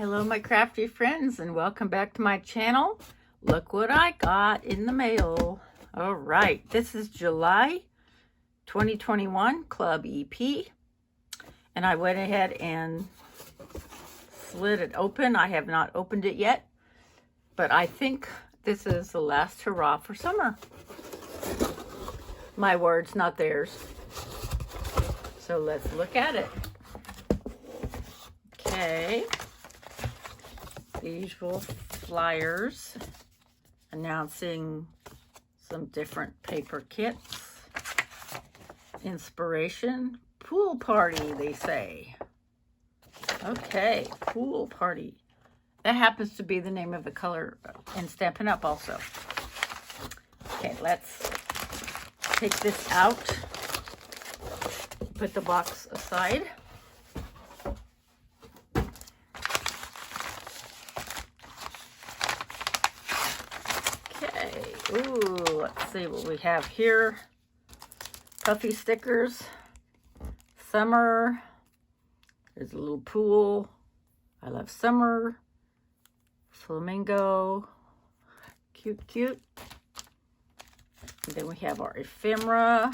Hello my crafty friends and welcome back to my channel. Look what I got in the mail. All right, this is July 2021 Club EP, and I went ahead and slid it open. I have not opened it yet, but I think this is the last hurrah for summer. My words, not theirs. So let's look at it. Okay. The usual flyers announcing some different paper kits. Inspiration, pool party, they say. Okay, pool party. That happens to be the name of the color in Stampin' Up! Also. Okay, let's take this out. Put the box aside. Okay, ooh, let's see what we have here. Puffy stickers, summer, there's a little pool, I love summer, flamingo, cute, cute. And then we have our ephemera.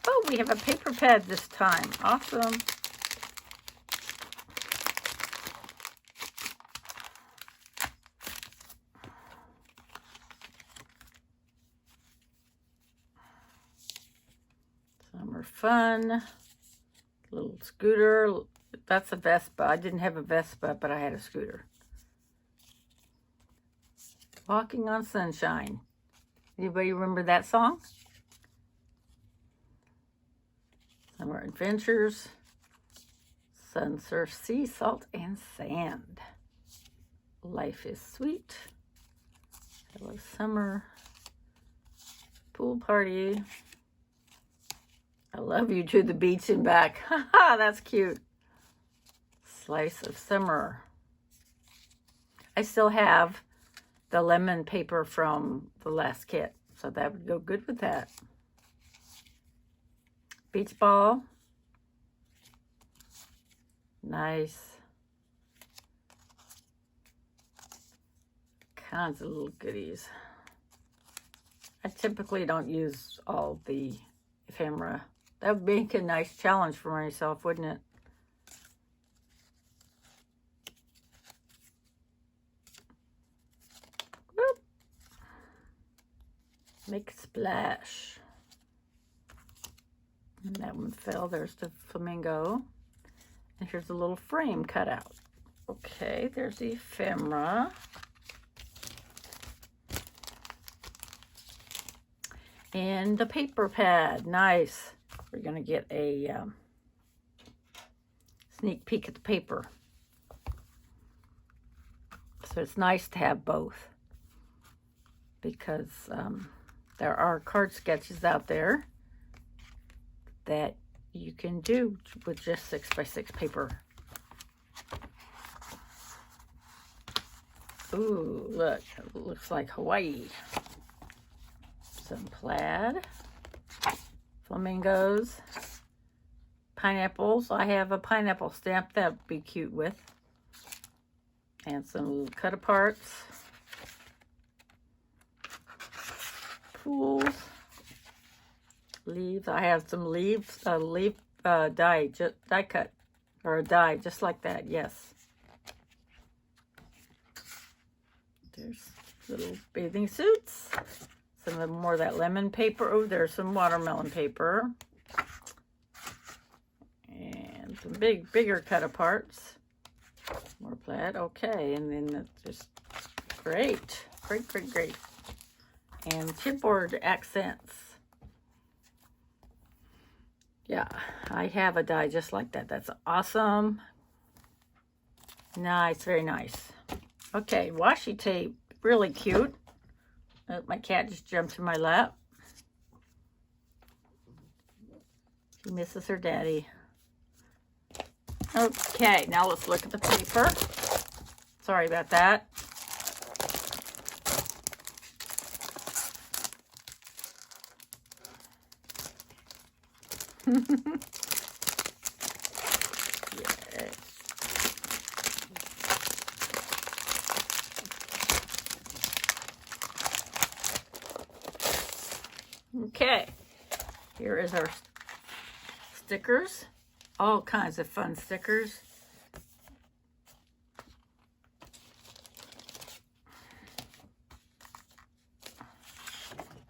Oh, we have a paper pad this time, awesome. Summer fun, little scooter. That's a Vespa. I didn't have a Vespa, but I had a scooter. Walking on Sunshine. Anybody remember that song? Summer adventures, sun, surf, sea, salt, and sand. Life is sweet. I love summer. Pool party. I love you to the beach and back. Haha, that's cute. Slice of summer. I still have the lemon paper from the last kit, so that would go good with that. Beach ball. Nice. Kinds of little goodies. I typically don't use all the ephemera. That would make a nice challenge for myself, wouldn't it? Whoop. Make a splash. And that one fell. There's the flamingo. And here's a little frame cut out. Okay, there's the ephemera. And the paper pad. Nice. We're going to get a sneak peek at the paper. So it's nice to have both, because there are card sketches out there that you can do with just 6x6 paper. Ooh, look, it looks like Hawaii. Some plaid, flamingos, pineapples. I have a pineapple stamp that would be cute with. And some little cut aparts. Pools. Leaves. I have some leaves, leaf die cut, or a die just like that. Yes. There's little bathing suits. Some of more of that lemon paper. Oh, there's some watermelon paper. And some bigger cut aparts. More plaid. Okay, and then that's just great. Great, great, great. And chipboard accents. Yeah, I have a die just like that. That's awesome. Nice, very nice. Okay, washi tape. Really cute. Oh, my cat just jumped in my lap. She misses her daddy. Okay, now let's look at the paper. Sorry about that. Yes. Okay, here is our stickers. All kinds of fun stickers.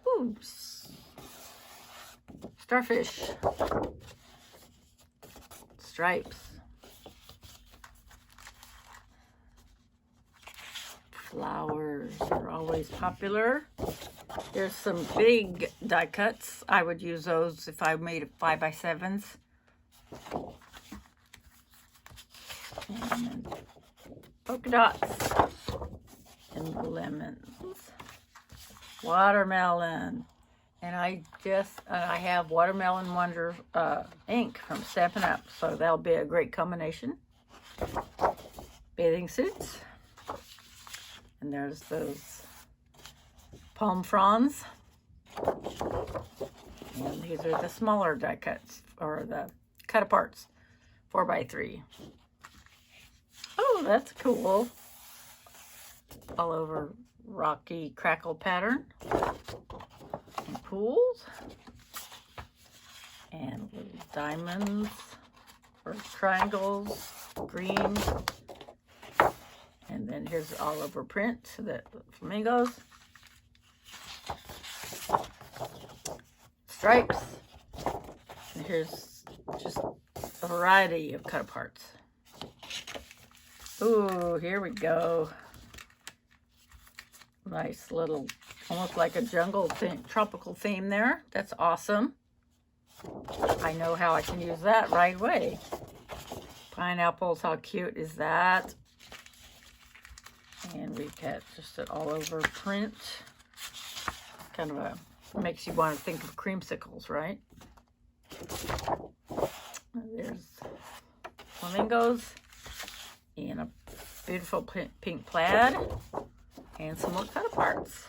Ooh, starfish. Stripes. Flowers are always popular. There's some big die cuts. I would use those if I made 5x7s. And polka dots and lemons. Watermelon. And I have Watermelon Wonder ink from Stampin' Up, so that'll be a great combination. Bathing suits. And there's those palm fronds. And these are the smaller die cuts, or the cut aparts, 4x3. Oh, that's cool. All over rocky crackle pattern. And pools. And little diamonds, or triangles, green. And then here's all over print, the flamingos. Stripes. And here's just a variety of cut aparts. Ooh, here we go. Nice little, almost like a jungle theme, tropical theme there. That's awesome. I know how I can use that right away. Pineapples, how cute is that? And we've got just an all over print. Kind of makes you want to think of creamsicles, right? There's flamingos and a beautiful pink plaid and some more cut aparts.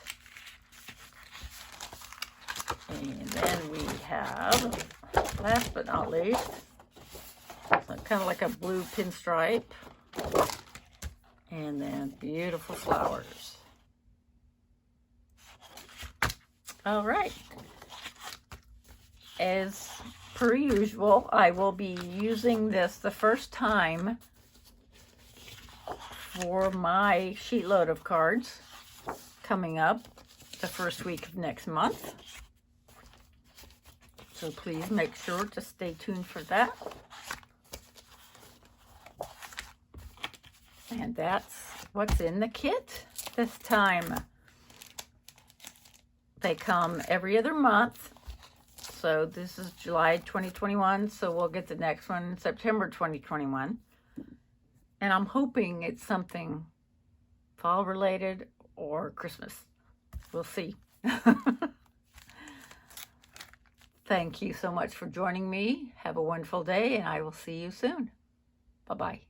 And then we have, last but not least, kind of like a blue pinstripe. And then beautiful flowers. All right. As per usual, I will be using this the first time for my sheet load of cards coming up the first week of next month. So please make sure to stay tuned for that. And that's what's in the kit this time. They come every other month. So this is July 2021, so we'll get the next one in September 2021. And I'm hoping it's something fall related or Christmas. We'll see. Thank you so much for joining me. Have a wonderful day, and I will see you soon. Bye-bye.